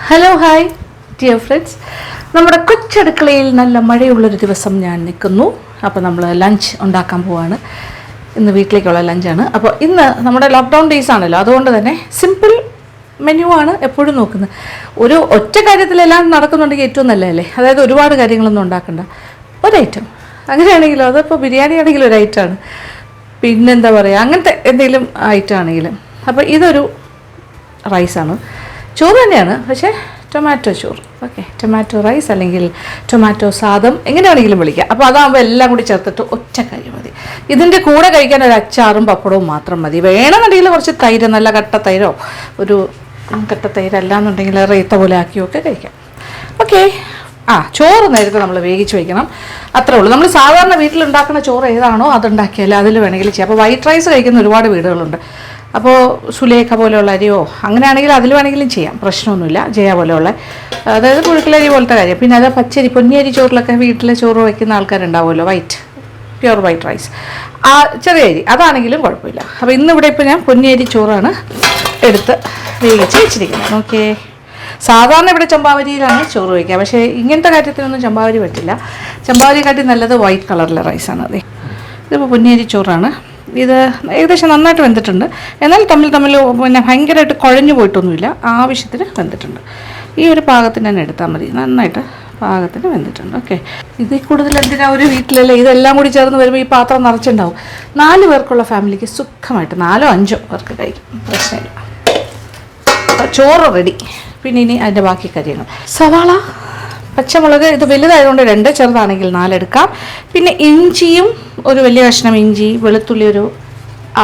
Hello hi dear friends, നമ്മുടെ കൊച്ചടുക്കളയിൽ നല്ല മഴയുള്ളൊരു ദിവസം ഞാൻ നിൽക്കുന്നു. അപ്പോൾ നമ്മൾ ലഞ്ച് ഉണ്ടാക്കാൻ പോവാണ്. ഇന്ന് വീട്ടിലേക്കുള്ള ലഞ്ചാണ്. അപ്പോൾ ഇന്ന് നമ്മുടെ ലോക്ക്ഡൗൺ ഡേയ്സ് ആണല്ലോ, അതുകൊണ്ട് തന്നെ സിമ്പിൾ മെനു ആണ് എപ്പോഴും നോക്കുന്നത്. ഒരു ഒറ്റ കാര്യത്തിലെല്ലാം നടക്കുന്നുണ്ടെങ്കിൽ ഏറ്റവും നല്ലതല്ലേ. അതായത് ഒരുപാട് കാര്യങ്ങളൊന്നും ഉണ്ടാക്കണ്ട, ഒരൈറ്റം. അങ്ങനെയാണെങ്കിലും അതിപ്പോൾ ബിരിയാണി ആണെങ്കിലും ഒരു ഐറ്റമാണ്, പിന്നെന്താ പറയുക, അങ്ങനത്തെ എന്തെങ്കിലും ഐറ്റം ആണെങ്കിലും. അപ്പോൾ ഇതൊരു റൈസാണ്, ചോറ് തന്നെയാണ്, പക്ഷേ ടൊമാറ്റോ ചോറ്. ഓക്കെ, ടൊമാറ്റോ റൈസ് അല്ലെങ്കിൽ ടൊമാറ്റോ സാദം എങ്ങനെയാണെങ്കിലും വിളിക്കാം. അപ്പോൾ അതാകുമ്പോൾ എല്ലാം കൂടി ചേർത്തിട്ട് ഒറ്റ കറി മതി. ഇതിൻ്റെ കൂടെ കഴിക്കാൻ ഒരു അച്ചാറും പപ്പടവും മാത്രം മതി. വേണമെന്നുണ്ടെങ്കിൽ കുറച്ച് തൈര്, നല്ല കട്ട തൈരോ, ഒരു കട്ട തൈരല്ല എന്നുണ്ടെങ്കിൽ റേത്ത പോലെ ആക്കിയൊക്കെ കഴിക്കാം. ഓക്കെ, ചോറ് നേരത്തെ നമ്മൾ വേവിച്ച് വയ്ക്കണം, അത്രേ ഉള്ളൂ. നമ്മൾ സാധാരണ വീട്ടിലുണ്ടാക്കുന്ന ചോറ് ഏതാണോ അതുണ്ടാക്കിയാൽ അതിൽ വേണമെങ്കിൽ ചെയ്യാം. അപ്പോൾ വൈറ്റ് റൈസ് കഴിക്കുന്ന ഒരുപാട് വീടുകളുണ്ട്. അപ്പോൾ സുലേഖ പോലെയുള്ള അരിയോ അങ്ങനെയാണെങ്കിൽ അതിൽ വേണമെങ്കിലും ചെയ്യാം, പ്രശ്നമൊന്നുമില്ല. ജയ പോലെയുള്ള, അതായത് പുഴുക്കലരി പോലത്തെ കാര്യം. പിന്നെ അത് പച്ചരി, പൊന്നിയരി ചോറിലൊക്കെ വീട്ടിലെ ചോറ് വയ്ക്കുന്ന ആൾക്കാരുണ്ടാവുമല്ലോ, പ്യുവർ വൈറ്റ് റൈസ്, ആ ചെറിയ അരി, അതാണെങ്കിലും കുഴപ്പമില്ല. അപ്പോൾ ഇന്നിവിടെ ഇപ്പോൾ ഞാൻ പൊന്നിയരി ചോറാണ് എടുത്ത് വേവിച്ച് വെച്ചിരിക്കുന്നത്. ഓക്കെ, സാധാരണ ഇവിടെ ചമ്പാവരിയിലാണ് ചോറ് വയ്ക്കുക, പക്ഷേ ഇങ്ങനത്തെ കാര്യത്തിനൊന്നും ചമ്പാവരി പറ്റില്ല. ചമ്പാവരിക്കാട്ടി നല്ലത് വൈറ്റ് കളറിലെ റൈസാണ്. അതെ, ഇതിപ്പോൾ പൊന്നിയരി ചോറാണ്. ഇത് ഏകദേശം നന്നായിട്ട് വെന്തിട്ടുണ്ട്, എന്നാൽ തമ്മിൽ പിന്നെ ഭയങ്കരമായിട്ട് കുഴഞ്ഞു പോയിട്ടൊന്നുമില്ല, ആവശ്യത്തിന് വെന്തിട്ടുണ്ട്. ഈ ഒരു പാകത്തിന് തന്നെ എടുത്താൽ മതി, നന്നായിട്ട് പാകത്തിന് വെന്തിട്ടുണ്ട്. ഓക്കെ, ഇതിൽ കൂടുതൽ എന്തിനാ ഒരു വീട്ടിലല്ലേ, ഇതെല്ലാം കൂടി ചേർന്ന് വരുമ്പോൾ ഈ പാത്രം നിറച്ചുണ്ടാവും. 4 പേർക്കുള്ള ഫാമിലിക്ക് സുഖമായിട്ട് 4 5 പേർക്ക് കഴിക്കും, പ്രശ്നമില്ല. ചോറ് റെഡി. പിന്നെ ഇനി അതിൻ്റെ ബാക്കി കാര്യങ്ങൾ, സവാള, പച്ചമുളക്, ഇത് വലുതായതുകൊണ്ട് 2, ചെറുതാണെങ്കിൽ 4 എടുക്കാം. പിന്നെ ഇഞ്ചിയും ഒരു വലിയ കഷ്ണം ഇഞ്ചി, വെളുത്തുള്ളി ഒരു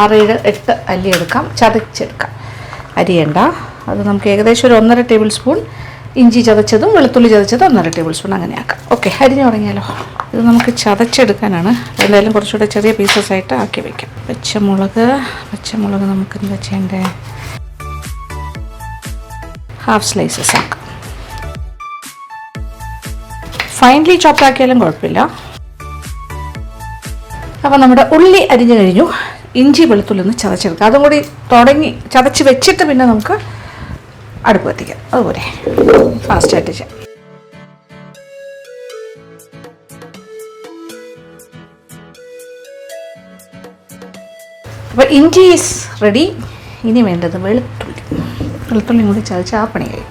6 7 8 അല്ലി എടുക്കാം, ചതച്ചെടുക്കാം. അരിയണ്ട, അത് നമുക്ക് ഏകദേശം ഒരു 1.5 ടേബിൾ സ്പൂൺ ഇഞ്ചി ചതച്ചതും വെളുത്തുള്ളി ചതച്ചതും 1.5 ടേബിൾ സ്പൂൺ അങ്ങനെ ആക്കാം. ഓക്കെ, അരിഞ്ഞു തുടങ്ങിയാലോ. ഇത് നമുക്ക് ചതച്ചെടുക്കാനാണ്, എന്തായാലും കുറച്ചുകൂടെ ചെറിയ പീസസ് ആയിട്ട് ആക്കി വയ്ക്കാം. പച്ചമുളക് നമുക്ക് എന്താ ചെയ്യേണ്ടത്, ഹാഫ് സ്ലൈസസ് ആക്കാം. ഫൈനലി ചോപ്ഡ് ആക്കിയാലും കുഴപ്പമില്ല. അപ്പോൾ നമ്മുടെ ഉള്ളി അരിഞ്ഞു കഴിഞ്ഞു. ഇഞ്ചി വെളുത്തുള്ളി ഒന്ന് ചതച്ചെടുക്കുക, അതും കൂടി ചതച്ച് വെച്ചിട്ട് പിന്നെ നമുക്ക് അടുപ്പ് കത്തിക്കാം. അതുപോലെ ഫാസ്റ്റായിട്ട് ചെയ്യാം. അപ്പോൾ ഇഞ്ചി ഈസ് റെഡി. ഇനി വേണ്ടത് വെളുത്തുള്ളി കൂടി ചതച്ച് ആ പണി കഴിയും.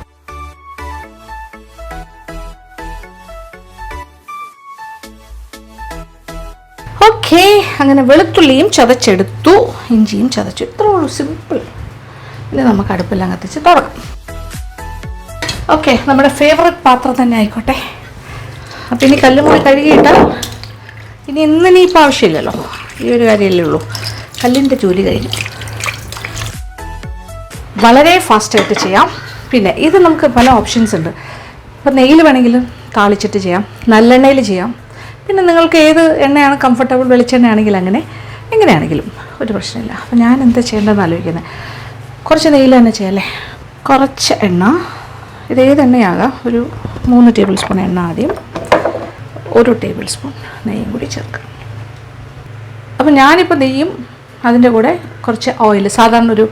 ഓക്കെ, അങ്ങനെ വെളുത്തുള്ളിയും ചതച്ചെടുത്തു, ഇഞ്ചിയും ചതച്ചു. ഇത്രേ ഉള്ളൂ, സിമ്പിൾ. ഇനി നമുക്ക് അടുപ്പെല്ലാം കത്തിച്ച് തുടങ്ങാം. ഓക്കെ, നമ്മുടെ ഫേവററ്റ് പാത്രം തന്നെ ആയിക്കോട്ടെ. അപ്പം ഇനി കല്ലും കൂടി കഴുകിയിട്ടാൽ ഇന്നിനി ഇപ്പോൾ ആവശ്യമില്ലല്ലോ, ഈ ഒരു കാര്യമല്ലേ ഉള്ളൂ. കല്ലിൻ്റെ ജോലി കഴിഞ്ഞു. വളരെ ഫാസ്റ്റായിട്ട് ചെയ്യാം. പിന്നെ ഇത് നമുക്ക് പല ഓപ്ഷൻസ് ഉണ്ട്. ഇപ്പം നെയ്യിൽ വേണമെങ്കിലും താളിച്ചിട്ട് ചെയ്യാം, നല്ലെണ്ണയിൽ ചെയ്യാം. പിന്നെ നിങ്ങൾക്ക് ഏത് എണ്ണയാണ് കംഫർട്ടബിൾ, വെളിച്ചെണ്ണയാണെങ്കിൽ അങ്ങനെ, എങ്ങനെയാണെങ്കിലും ഒരു പ്രശ്നമില്ല. അപ്പോൾ ഞാൻ എന്താ ചെയ്യേണ്ടതെന്ന് ആലോചിക്കുന്നത്, കുറച്ച് നെയ്യിൽ തന്നെ ചെയ്യാമല്ലേ. കുറച്ച് എണ്ണ, ഇതേത് എണ്ണയാകാം, ഒരു 3 ടേബിൾ സ്പൂൺ എണ്ണ ആദ്യം, 1 ടേബിൾ സ്പൂൺ നെയ്യും കൂടി ചേർക്കാം. അപ്പോൾ ഞാനിപ്പോൾ നെയ്യും അതിൻ്റെ കൂടെ കുറച്ച് ഓയിൽ, സാധാരണ ഒരു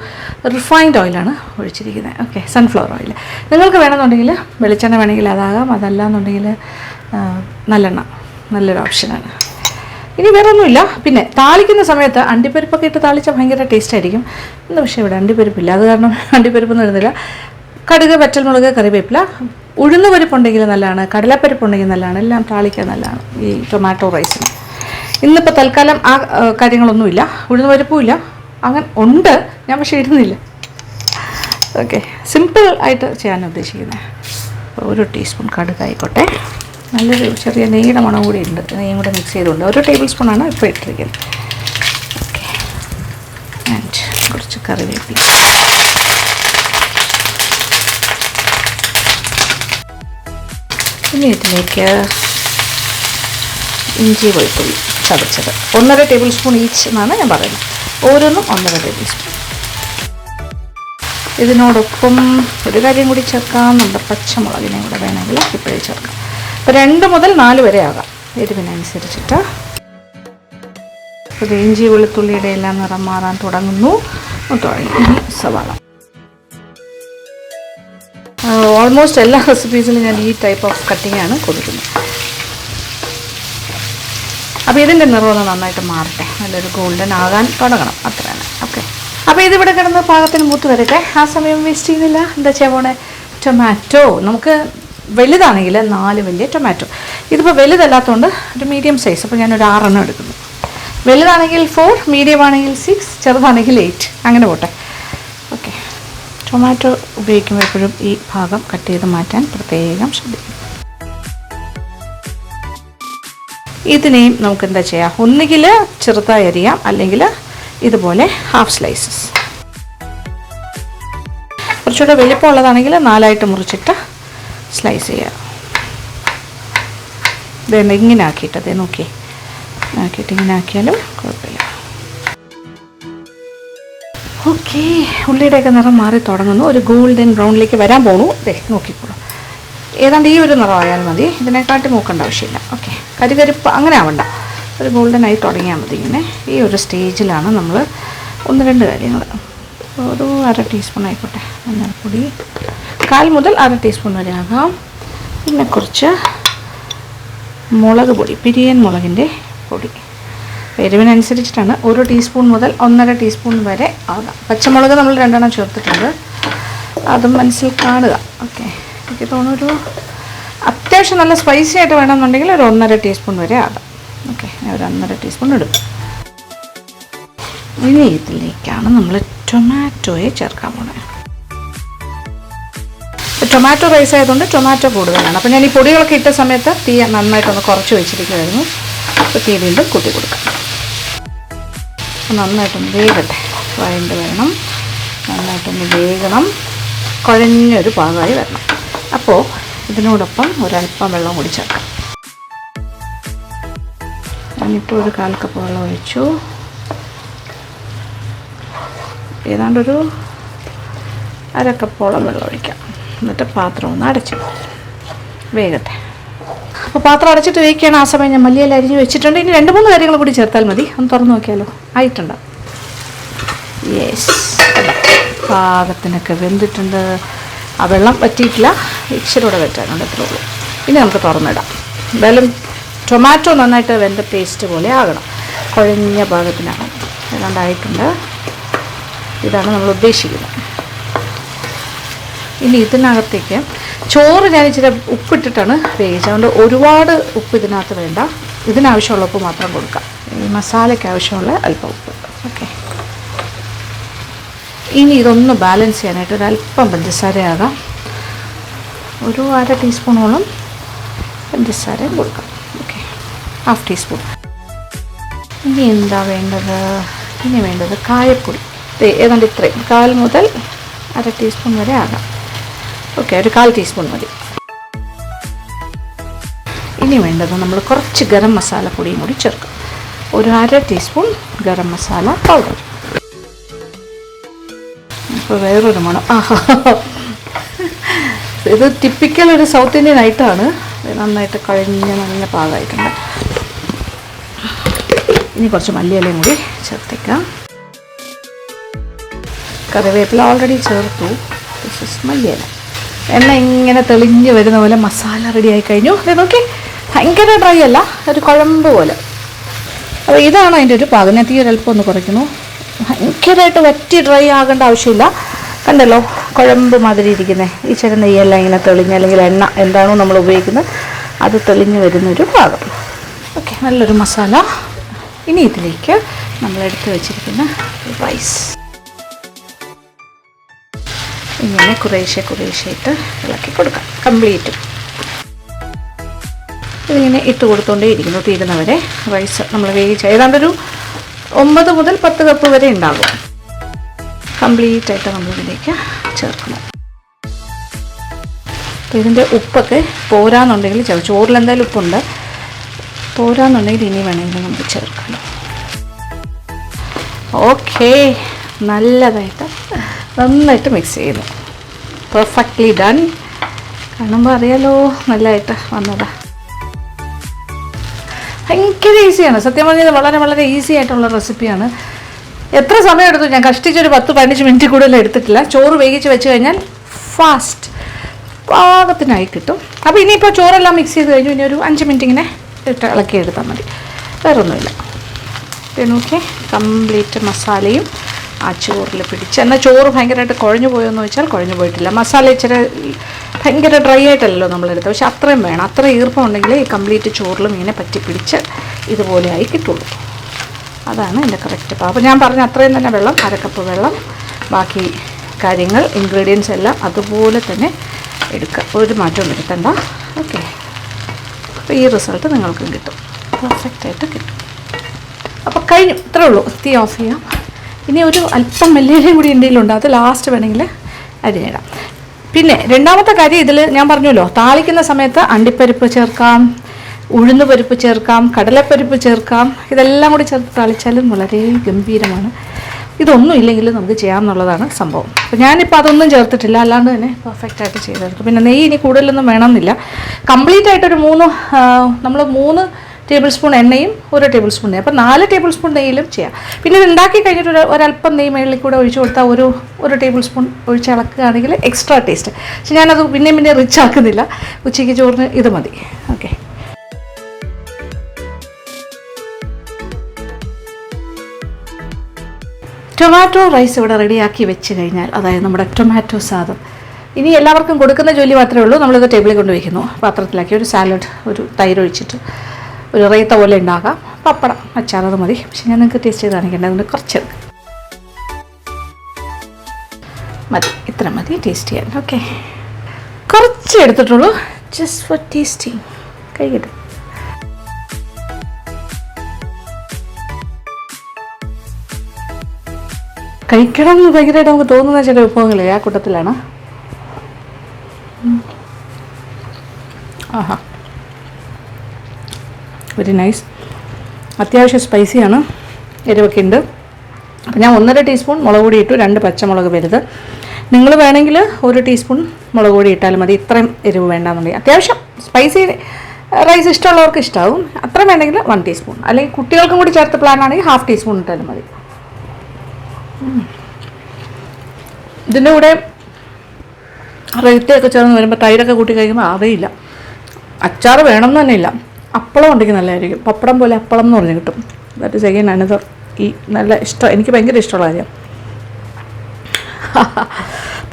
റിഫൈൻഡ് ഓയിലാണ് ഒഴിച്ചിരിക്കുന്നത്. Okay, sunflower oil. നിങ്ങൾക്ക് വേണമെന്നുണ്ടെങ്കിൽ വെളിച്ചെണ്ണ വേണമെങ്കിൽ അതാകാം, അതല്ല എന്നുണ്ടെങ്കിൽ നല്ലെണ്ണ, നല്ലൊരു ഓപ്ഷനാണ്. ഇനി വേറെ ഒന്നുമില്ല. പിന്നെ താളിക്കുന്ന സമയത്ത് അണ്ടിപ്പരിപ്പൊക്കെ ഇട്ട് താളിച്ചാൽ ഭയങ്കര ടേസ്റ്റ് ആയിരിക്കും. ഇന്ന് പക്ഷേ ഇവിടെ അണ്ടിപ്പരിപ്പില്ല, അത് കാരണം അണ്ടിപ്പരിപ്പൊന്നും ഇടുന്നില്ല. കടുക്, വറ്റൽമുളക്, കറിവേപ്പില, ഉഴുന്ന് പരിപ്പുണ്ടെങ്കിൽ നല്ലതാണ്, കടലപ്പരിപ്പുണ്ടെങ്കിൽ നല്ലതാണ്, എല്ലാം താളിക്കാൻ നല്ലതാണ് ഈ ടൊമാറ്റോ റൈസിന്. ഇന്നിപ്പോൾ തൽക്കാലം ആ കാര്യങ്ങളൊന്നുമില്ല, ഉഴുന്ന് പരിപ്പുമില്ല, അങ്ങനെ ഉണ്ട്, ഞാൻ പക്ഷേ ഇടുന്നില്ല. ഓക്കെ, സിമ്പിൾ ആയിട്ട് ചെയ്യാൻ ഉദ്ദേശിക്കുന്നത്. 1 ടീസ്പൂൺ കടുക് ആയിക്കോട്ടെ, നല്ലൊരു ചെറിയ നെയ്യുടെ മണം കൂടി ഉണ്ട്, നെയ്യും കൂടെ മിക്സ് ചെയ്തുകൊണ്ട് 1 ടേബിൾ സ്പൂണാണ് ഇപ്പോൾ ഇട്ടിരിക്കുന്നത്. ഓക്കെ, ആൻഡ് കുറച്ച് കറിവേപ്പില. ഇനി ഇതിലേക്ക് ഇഞ്ചി വെളുത്തുള്ളി ചതച്ചത് 1.5 ടേബിൾ സ്പൂൺ ഈച്ച് എന്നാണ് ഞാൻ പറയുന്നത്, ഓരോന്നും 1.5 ടേബിൾ സ്പൂൺ. ഇതിനോടൊപ്പം ഒരു കാര്യം കൂടി ചേർക്കാമെന്നുണ്ട്, പച്ചമുളകിനെ കൂടെ വേണമെങ്കിൽ ഇപ്പോഴേ ചേർക്കാം. അപ്പോൾ 2 മുതൽ 4 വരെ ആകാം, എരിവിനനുസരിച്ചിട്ട്. ഇത് ഇഞ്ചി വെളുത്തുള്ളിയുടെ എല്ലാം നിറം മാറാൻ തുടങ്ങുന്നു. ഇനി സവാള, ഓൾമോസ്റ്റ് എല്ലാ റെസിപ്പീസിലും ഞാൻ ഈ ടൈപ്പ് ഓഫ് കട്ടിംഗ് ആണ് കൊടുക്കുന്നത്. അപ്പോൾ ഇതിൻ്റെ നിറമൊന്ന് നന്നായിട്ട് മാറട്ടെ, നല്ലൊരു ഗോൾഡൻ ആകാൻ തുടങ്ങണം, അത്രയാണ്. ഓക്കെ, അപ്പോൾ ഇതിവിടെ കിടന്ന് പാകത്തിന് മൂത്ത് വരട്ടെ. ആ സമയം വേസ്റ്റ് ചെയ്യുന്നില്ല. എന്താ ചെയ്യാൻ പോണേ? ടൊമാറ്റോ. നമുക്ക് വലുതാണെങ്കിൽ 4 വലിയ ടൊമാറ്റോ. ഇതിപ്പോൾ വലുതല്ലാത്തതുകൊണ്ട് ഒരു മീഡിയം സൈസ്, അപ്പോൾ ഞാനൊരു 6 എണ്ണം എടുക്കുന്നു. വലുതാണെങ്കിൽ 4, മീഡിയം ആണെങ്കിൽ 6, ചെറുതാണെങ്കിൽ 8, അങ്ങനെ പോട്ടെ. ഓക്കെ, ടൊമാറ്റോ ഉപയോഗിക്കുമ്പോൾ എപ്പോഴും ഈ ഭാഗം കട്ട് ചെയ്ത് മാറ്റാൻ പ്രത്യേകം ശ്രദ്ധിക്കും. ഇതിനെയും നമുക്ക് എന്താ ചെയ്യാം, ഒന്നുകിൽ ചെറുതായി അരിയാം, അല്ലെങ്കിൽ ഇതുപോലെ ഹാഫ് സ്ലൈസസ്. കുറച്ചുകൂടെ വലിപ്പമുള്ളതാണെങ്കിൽ 4ആയിട്ട് മുറിച്ചിട്ട് സ്ലൈസ് ചെയ്യുക. ഇതേണ്ട ഇങ്ങനെ ആക്കിയിട്ട്, അതേ നോക്കി ആക്കിയിട്ട് ഇങ്ങനെ ആക്കിയാലും കുഴപ്പമില്ല. ഓക്കെ, ഉള്ളിയുടെയൊക്കെ നിറം മാറി തുടങ്ങുന്നു, ഒരു ഗോൾഡൻ ബ്രൗണിലേക്ക് വരാൻ പോണു. അതെ നോക്കിക്കോളൂ, ഏതാണ്ട് ഈ ഒരു നിറമായാൽ മതി, ഇതിനെക്കാട്ടി മൂക്കേണ്ട ആവശ്യമില്ല. ഓക്കെ, കരികരിപ്പ് അങ്ങനെ ആവണ്ട, ഒരു ഗോൾഡൻ ആയി തുടങ്ങിയാൽ മതി. ഇങ്ങനെ ഈ ഒരു സ്റ്റേജിലാണ് നമ്മൾ 1-2 കാര്യങ്ങൾ, ഒരു 1/2 ടീസ്പൂൺ ആയിക്കോട്ടെ മഞ്ഞൾപ്പൊടി, 1/4 മുതൽ 1/2 ടീസ്പൂൺ വരെ ആകാം. പിന്നെ കുറച്ച് മുളക് പൊടി, പിരിയൻ മുളകിൻ്റെ പൊടി, എരിവിനനുസരിച്ചിട്ടാണ്. 1 ടീസ്പൂൺ മുതൽ 1.5 ടീസ്പൂൺ വരെ ആകാം. പച്ചമുളക് നമ്മൾ 2 എണ്ണം ചേർത്തിട്ടുണ്ട്, അതും മനസ്സിൽ കാണുക. ഓക്കെ, എനിക്ക് തോന്നുന്നു അത്യാവശ്യം നല്ല സ്പൈസി ആയിട്ട് വേണമെന്നുണ്ടെങ്കിൽ ഒരു 1.5 ടീസ്പൂൺ വരെ ആകാം. ഓക്കെ, ഞാൻ ഒരു 1.5 ടീസ്പൂൺ എടുക്കും. ഇനി ഇതിലേക്കാണ് നമ്മൾ ടൊമാറ്റോയെ ചേർക്കാൻ പോകുന്നത്. ടൊമാറ്റോ റൈസ് ആയതുകൊണ്ട് ടൊമാറ്റോ കൂടുതലാണ്. അപ്പോൾ ഞാൻ ഈ പൊടികളൊക്കെ ഇട്ട സമയത്ത് തീ നന്നായിട്ടൊന്ന് കുറച്ച് വെച്ചിരിക്കുമായിരുന്നു. അപ്പോൾ തീ വീണ്ടും കൂട്ടി കൊടുക്കാം. നന്നായിട്ടൊന്ന് വേകട്ടെ, വഴണ്ട് വേണം, നന്നായിട്ടൊന്ന് വേകണം, കുഴഞ്ഞൊരു പാകമായി വരണം. അപ്പോൾ ഇതിനോടൊപ്പം ഒരല്പം വെള്ളം കൂടി ചേർക്കാം. ഞാനിപ്പോൾ ഒരു 1/4 കപ്പ് വെള്ളം ഒഴിച്ചു. ഏതാണ്ടൊരു 1/2 കപ്പോളം വെള്ളം ഒഴിക്കാം. എന്നിട്ട് പാത്രം ഒന്ന് അടച്ചു വേകട്ടെ. അപ്പോൾ പാത്രം അടച്ചിട്ട് വേവിക്കുകയാണ്. ആ സമയം ഞാൻ മല്ലിയില അരിഞ്ഞ് വെച്ചിട്ടുണ്ട്. ഇനി 2-3 കാര്യങ്ങൾ കൂടി ചേർത്താൽ മതി. ഒന്ന് തുറന്ന് നോക്കിയാലോ, ആയിട്ടുണ്ട്. യെസ്, പാകത്തിനൊക്കെ വെന്തിട്ടുണ്ട്. ആ വെള്ളം വറ്റിയിട്ടില്ല, ഇച്ചിരൂടെ വെറ്റാനുണ്ട്, അത്രേ ഉള്ളൂ. ഇനി നമുക്ക് തുറന്നിടാം. എന്തായാലും ടൊമാറ്റോ നന്നായിട്ട് വെന്ത പേസ്റ്റ് പോലെ ആകണം, കുഴഞ്ഞ പാകത്തിനാകണം. ഏതാണ്ടായിട്ടുണ്ട്. ഇതാണ് നമ്മൾ ഉദ്ദേശിക്കുന്നത്. ഇനി ഇതിനകത്തേക്ക് ചോറ് ഞാൻ ഇച്ചിരി ഉപ്പിട്ടിട്ടാണ് വേവിച്ചത്, അതുകൊണ്ട് ഒരുപാട് ഉപ്പ് ഇതിനകത്ത് വേണ്ട. ഇതിനാവശ്യമുള്ള ഉപ്പ് മാത്രം കൊടുക്കാം. ഈ മസാലയ്ക്ക് ആവശ്യമുള്ള അല്പം ഉപ്പ്. ഓക്കെ, ഇനി ഇതൊന്ന് ബാലൻസ് ചെയ്യാനായിട്ട് ഒരല്പം പഞ്ചസാരയാകാം. ഒരു 1/2 ടീസ്പൂണോളം പഞ്ചസാരയും കൊടുക്കാം. Okay, 1/2 teaspoon. ഇനി എന്താ വേണ്ടത്? ഇനി വേണ്ടത് കായപ്പൊടി. ഏതാണ്ട് ഇത്രയും, 1/4 മുതൽ 1/2 ടീസ്പൂൺ വരെ ആകാം. ഓക്കെ, ഒരു 1/4 ടീസ്പൂൺ മതി. ഇനി വേണ്ടത് നമ്മൾ കുറച്ച് ഗരം മസാല പൊടിയും കൂടി ചേർക്കാം. ഒരു 1/2 ടീസ്പൂൺ ഗരം മസാല പൗഡർ. ഇപ്പോൾ വേറൊരു മണം. ഇത് ടിപ്പിക്കൽ ഒരു സൗത്ത് ഇന്ത്യൻ ഐറ്റമാണ്. നന്നായിട്ട് കഴിഞ്ഞ നല്ല പാകമായിട്ടുണ്ട്. ഇനി കുറച്ച് മല്ലിയിലയും കൂടി ചേർത്തേക്കാം. കറിവേപ്പില ഓൾറെഡി ചേർത്തു. ദിസ് ഇസ് മല്ലിയില. എണ്ണ ഇങ്ങനെ തെളിഞ്ഞ് വരുന്ന പോലെ മസാല റെഡി ആയി കഴിഞ്ഞു. നോക്കി, ഭയങ്കര ഡ്രൈ അല്ല, ഒരു കുഴമ്പ് പോലെ. അപ്പോൾ ഇതാണ് അതിൻ്റെ ഒരു പാകം. ഞാൻ തീ ഒരല്പം ഒന്ന് കുറയ്ക്കുന്നു. ഭയങ്കരമായിട്ട് വറ്റി ഡ്രൈ ആകേണ്ട ആവശ്യമില്ല. കണ്ടല്ലോ, കുഴമ്പ് മാതിരി ഇരിക്കുന്നത്. ഈ ചെറു നെയ്യെല്ലാം ഇങ്ങനെ തെളിഞ്ഞ്, അല്ലെങ്കിൽ എണ്ണ എന്താണോ നമ്മൾ ഉപയോഗിക്കുന്നത് അത് തെളിഞ്ഞ് വരുന്നൊരു പാകം. ഓക്കെ, നല്ലൊരു മസാല. ഇനി ഇതിലേക്ക് നമ്മളെടുത്ത് വെച്ചിരിക്കുന്ന റൈസ് ഇങ്ങനെ കുറേശ്ശെ ഇളക്കി കൊടുക്കാം. കംപ്ലീറ്റ് ഇതിങ്ങനെ ഇട്ട് കൊടുത്തോണ്ടേ ഇരിക്കുന്നു തീരുന്നവരെ. റൈസ് നമ്മൾ വേവിച്ച ഏതാണ്ടൊരു 9 മുതൽ 10 കപ്പ് വരെ ഉണ്ടാകും. കംപ്ലീറ്റ് ആയിട്ട് നമ്മളിതിലേക്ക് ചേർക്കണം. അപ്പോൾ ഇതിൻ്റെ ഉപ്പൊക്കെ പോരാന്നുണ്ടെങ്കിൽ ചോറിൽ എന്തായാലും ഉപ്പുണ്ട്, പോരാന്നുണ്ടെങ്കിൽ ഇനി വേണമെങ്കിൽ നമുക്ക് ചേർക്കാം. ഓക്കെ, നന്നായിട്ട് മിക്സ് ചെയ്യുന്നു. Perfectly done. കാണുമ്പോൾ അറിയാലോ നല്ലതായിട്ട് വന്നതാ. ഭയങ്കര ഈസിയാണ്, സത്യം പറഞ്ഞാൽ വളരെ വളരെ ഈസി ആയിട്ടുള്ള റെസിപ്പിയാണ്. എത്ര സമയം എടുത്തു? ഞാൻ കഷ്ടിച്ചൊരു 10-15 മിനിറ്റ് കൂടുതൽ എടുത്തിട്ടില്ല. ചോറ് വേവിച്ച് വെച്ച് കഴിഞ്ഞാൽ ഫാസ്റ്റ് പാകത്തിനായി കിട്ടും. അപ്പോൾ ഇനിയിപ്പോൾ ചോറെല്ലാം മിക്സ് ചെയ്ത് കഴിഞ്ഞു. ഇനി ഒരു 5 മിനിറ്റ് ഇങ്ങനെ ഇട്ട് ഇളക്കി എടുത്താൽ മതി, വേറൊന്നുമില്ല. പിന്നെ ഓക്കെ, കംപ്ലീറ്റ് മസാലയും ആ ചോറിൽ പിടിച്ച്. എന്നാൽ ചോറ് ഭയങ്കരമായിട്ട് കുഴഞ്ഞു പോയെന്ന് വെച്ചാൽ കുഴഞ്ഞു പോയിട്ടില്ല. മസാല ഇച്ചിരി ഭയങ്കര ഡ്രൈ ആയിട്ടല്ലോ നമ്മളെടുത്തത്, പക്ഷെ അത്രയും വേണം. അത്ര ഈർപ്പം ഉണ്ടെങ്കിൽ ഈ കംപ്ലീറ്റ് ചോറിലും ഇങ്ങനെ പറ്റി പിടിച്ച് ഇതുപോലെ ആയി കിട്ടുള്ളൂ. അതാണ് എൻ്റെ കറക്റ്റ്. അപ്പോൾ ഞാൻ പറഞ്ഞ അത്രയും തന്നെ വെള്ളം, 1/2 കപ്പ് വെള്ളം, ബാക്കി കാര്യങ്ങൾ ഇൻഗ്രീഡിയൻസ് എല്ലാം അതുപോലെ തന്നെ എടുക്കുക, ഒരു മാറ്റവും വരുത്തണ്ട. ഓക്കെ, അപ്പോൾ ഈ റിസൾട്ട് നിങ്ങൾക്കും കിട്ടും, പെർഫെക്റ്റായിട്ട് കിട്ടും. അപ്പോൾ കഴിഞ്ഞു, ഇത്രേ ഉള്ളൂ. തീ ഓഫ് ചെയ്യാം. ഇനി ഒരു അല്പം മല്ലിയിലയും കൂടി എന്തെങ്കിലും അത് ലാസ്റ്റ് വേണമെങ്കിൽ അരിഞ്ഞിടാം. പിന്നെ രണ്ടാമത്തെ കാര്യം, ഇതിൽ ഞാൻ പറഞ്ഞല്ലോ, താളിക്കുന്ന സമയത്ത് അണ്ടിപ്പരിപ്പ് ചേർക്കാം, ഉഴുന്ന് പരിപ്പ് ചേർക്കാം, കടലപ്പരിപ്പ് ചേർക്കാം. ഇതെല്ലാം കൂടി ചേർത്ത് താളിച്ചാലും വളരെ ഗംഭീരമാണ്. ഇതൊന്നും ഇല്ലെങ്കിൽ നമുക്ക് ചെയ്യാമെന്നുള്ളതാണ് സംഭവം. അപ്പോൾ ഞാനിപ്പോൾ അതൊന്നും ചേർത്തിട്ടില്ല, അല്ലാണ്ട് തന്നെ പെർഫെക്റ്റായിട്ട് ചെയ്തെടുക്കും. പിന്നെ നെയ്യ് ഇനി കൂടുതലൊന്നും വേണമെന്നില്ല. കംപ്ലീറ്റ് ആയിട്ടൊരു 3 ടേബിൾ സ്പൂൺ എണ്ണയും 1 ടേബിൾ സ്പൂൺ നെയ്യ്, അപ്പോൾ 4 ടേബിൾ സ്പൂൺ നെയ്യിലും ചെയ്യാം. പിന്നെ ഇത് ഉണ്ടാക്കി കഴിഞ്ഞിട്ട് ഒരല്പം നെയ്യ് മേളിൽ കൂടെ ഒഴിച്ചു കൊടുത്താൽ ഒരു ടേബിൾ സ്പൂൺ ഒഴിച്ച് ഇളക്കുകയാണെങ്കിൽ എക്സ്ട്രാ ടേസ്റ്റ്. പക്ഷെ ഞാനത് പിന്നെ റിച്ച് ആക്കുന്നില്ല. ഉച്ചയ്ക്ക് ചോറിന് ഇത് മതി. ഓക്കെ, ടൊമാറ്റോ റൈസ് ഇവിടെ റെഡിയാക്കി വെച്ച് കഴിഞ്ഞാൽ, അതായത് നമ്മുടെ ടൊമാറ്റോ സാദം. ഇനി എല്ലാവർക്കും കൊടുക്കുന്ന ജോലി മാത്രമേ ഉള്ളൂ. നമ്മളിത് ടേബിളിൽ കൊണ്ട് വയ്ക്കുന്നു, പാത്രത്തിലാക്കി ഒരു സാലഡ്, ഒരു തൈര് ഒഴിച്ചിട്ട് ഒരു റൈത്ത പോലെ ഉണ്ടാക്കാം. പപ്പടം, അച്ചാർ, അത് മതി. പക്ഷെ ഞാൻ നിങ്ങൾക്ക് ടേസ്റ്റ് ചെയ്ത് കാണിക്കേണ്ടത്, അതുകൊണ്ട് കുറച്ച് മതി, ഇത്ര മതി ടേസ്റ്റ് ചെയ്യാൻ. ഓക്കെ, കുറച്ച് എടുത്തിട്ടുള്ളൂ, ജസ്റ്റ് ഫോർ ടേസ്റ്റിങ്. കഴിക്കട്ടെ. കഴിക്കണം എന്ന് ഭയങ്കരമായിട്ട് നമുക്ക് തോന്നുന്ന ചില വിഭവങ്ങളെ ആ കൂട്ടത്തിലാണ്. ആഹാ, വെരി നൈസ്. അത്യാവശ്യം സ്പൈസിയാണ്, എരിവൊക്കെ ഉണ്ട്. അപ്പോൾ ഞാൻ 1.5 ടീസ്പൂൺ മുളക് പൊടി ഇട്ടു, 2 പച്ചമുളക് വലുത്. നിങ്ങൾ വേണമെങ്കിൽ 1 ടീസ്പൂൺ മുളക് പൊടി ഇട്ടാലും മതി, ഇത്രയും എരിവ് വേണ്ടാന്നുണ്ടെങ്കിൽ. അത്യാവശ്യം സ്പൈസി റൈസ് ഇഷ്ടമുള്ളവർക്ക് ഇഷ്ടമാവും. അത്ര വേണമെങ്കിൽ 1 ടീസ്പൂൺ, അല്ലെങ്കിൽ കുട്ടികൾക്കും കൂടി ചേർത്ത് പ്ലാൻ ആണെങ്കിൽ 1/2 ടീസ്പൂൺ ഇട്ടാലും മതി. ഇതിൻ്റെ കൂടെ റൈത്തയൊക്കെ ചേർന്ന് വരുമ്പോൾ തൈരൊക്കെ കൂട്ടി കഴിക്കുമ്പോൾ അറിയില്ല. അച്ചാർ വേണമെന്ന് തന്നെ ഇല്ല. അപ്പളം ഉണ്ടെങ്കിൽ നല്ലതായിരിക്കും. പപ്പടം പോലെ അപ്പളം എന്ന് പറഞ്ഞ് കിട്ടും. ദാറ്റ് ഇസ് അഗൈൻ അനദർ ഈ നല്ല ഇഷ്ടം, എനിക്ക് ഭയങ്കര ഇഷ്ടമുള്ള കാര്യം.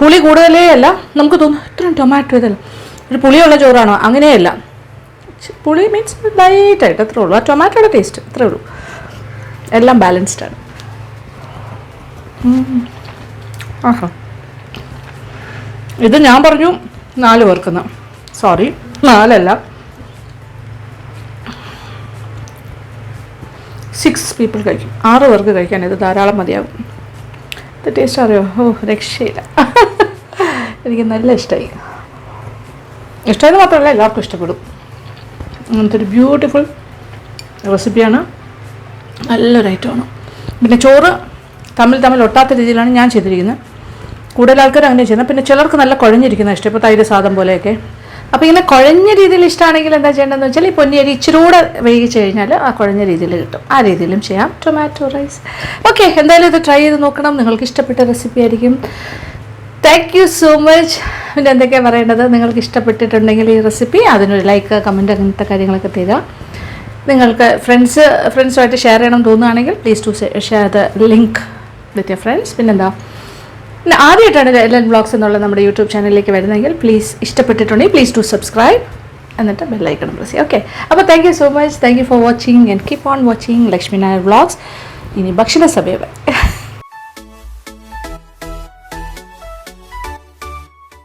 പുളി കൂടുതലേ അല്ല. നമുക്ക് തോന്നും ഇത്രയും ടൊമാറ്റോ ഇതല്ല, ഒരു പുളിയുള്ള ചോറാണോ? അങ്ങനെയല്ല. പുളി മീൻസ് ലൈറ്റായിട്ട്, അത്രേ ഉള്ളൂ. ആ ടൊമാറ്റോയുടെ ടേസ്റ്റ് അത്രേ ഉള്ളൂ. എല്ലാം ബാലൻസ്ഡാണ്. ആഹാ, ഇത് ഞാൻ പറഞ്ഞു 4 പേർക്കെന്ന്. സോറി, 4 അല്ല, 6 പീപ്പിൾ കഴിക്കും. 6 പേർക്ക് കഴിക്കാൻ ഇത് ധാരാളം മതിയാകും. ഇത് ടേസ്റ്റ് അറിയോ? ഓ, രക്ഷയില്ല. എനിക്ക് നല്ല ഇഷ്ടമായി. ഇഷ്ടമായത് മാത്രമല്ല, എല്ലാവർക്കും ഇഷ്ടപ്പെടും. അങ്ങനത്തെ ഒരു ബ്യൂട്ടിഫുൾ റെസിപ്പിയാണ്, നല്ലൊരു ഐറ്റമാണ്. പിന്നെ ചോറ് തമ്മിൽ ഒട്ടാത്ത രീതിയിലാണ് ഞാൻ ചെയ്തിരിക്കുന്നത്. കൂടുതൽ ആൾക്കാർ അങ്ങനെ ചെയ്യുന്നത്. പിന്നെ ചിലർക്ക് നല്ല കുഴഞ്ഞിരിക്കുന്ന ഇഷ്ടം, ഇപ്പോൾ തൈര് സാദം പോലെയൊക്കെ. അപ്പോൾ ഇങ്ങനെ കുഴഞ്ഞ രീതിയിൽ ഇഷ്ടമാണെങ്കിൽ എന്താ ചെയ്യേണ്ടതെന്ന് വെച്ചാൽ, ഈ പൊന്നിയരി ഇച്ചിരൂടെ വേവിച്ച് കഴിഞ്ഞാൽ ആ കുഴഞ്ഞ രീതിയിൽ കിട്ടും. ആ രീതിയിലും ചെയ്യാം ടൊമാറ്റോ റൈസ്. ഓക്കെ, എന്തായാലും ഇത് ട്രൈ ചെയ്ത് നോക്കണം. നിങ്ങൾക്ക് ഇഷ്ടപ്പെട്ട റെസിപ്പി ആയിരിക്കും. Thank you so much. പിന്നെ എന്തൊക്കെയാണ് പറയേണ്ടത്? നിങ്ങൾക്ക് ഇഷ്ടപ്പെട്ടിട്ടുണ്ടെങ്കിൽ ഈ റെസിപ്പി, അതിനൊരു ലൈക്ക്, കമൻറ്റ്, അങ്ങനത്തെ കാര്യങ്ങളൊക്കെ തരിക. നിങ്ങൾക്ക് ഫ്രണ്ട്സുമായിട്ട് ഷെയർ ചെയ്യണം തോന്നുകയാണെങ്കിൽ please to share the link with your friends. പിന്നെന്താ, പിന്നെ ആദ്യമായിട്ടാണ് LN വ്ളോഗ്സ് എന്നുള്ള നമ്മുടെ യൂട്യൂബ് ചാനലിലേക്ക് വരുന്നതെങ്കിൽ പ്ലീസ്, ഇഷ്ടപ്പെട്ടിട്ടുണ്ടെങ്കിൽ പ്ലീസ് ടു സബ്സ്ക്രൈബ്, എന്നിട്ട് ബെല്ലൈക്കണം പ്രസ് ചെയ്യുക. ഓക്കെ, അപ്പോൾ thank you so much. Thank you for watching and keep on watching Lakshmi Nair vlogs. ഇനി ഭക്ഷണ സമയം.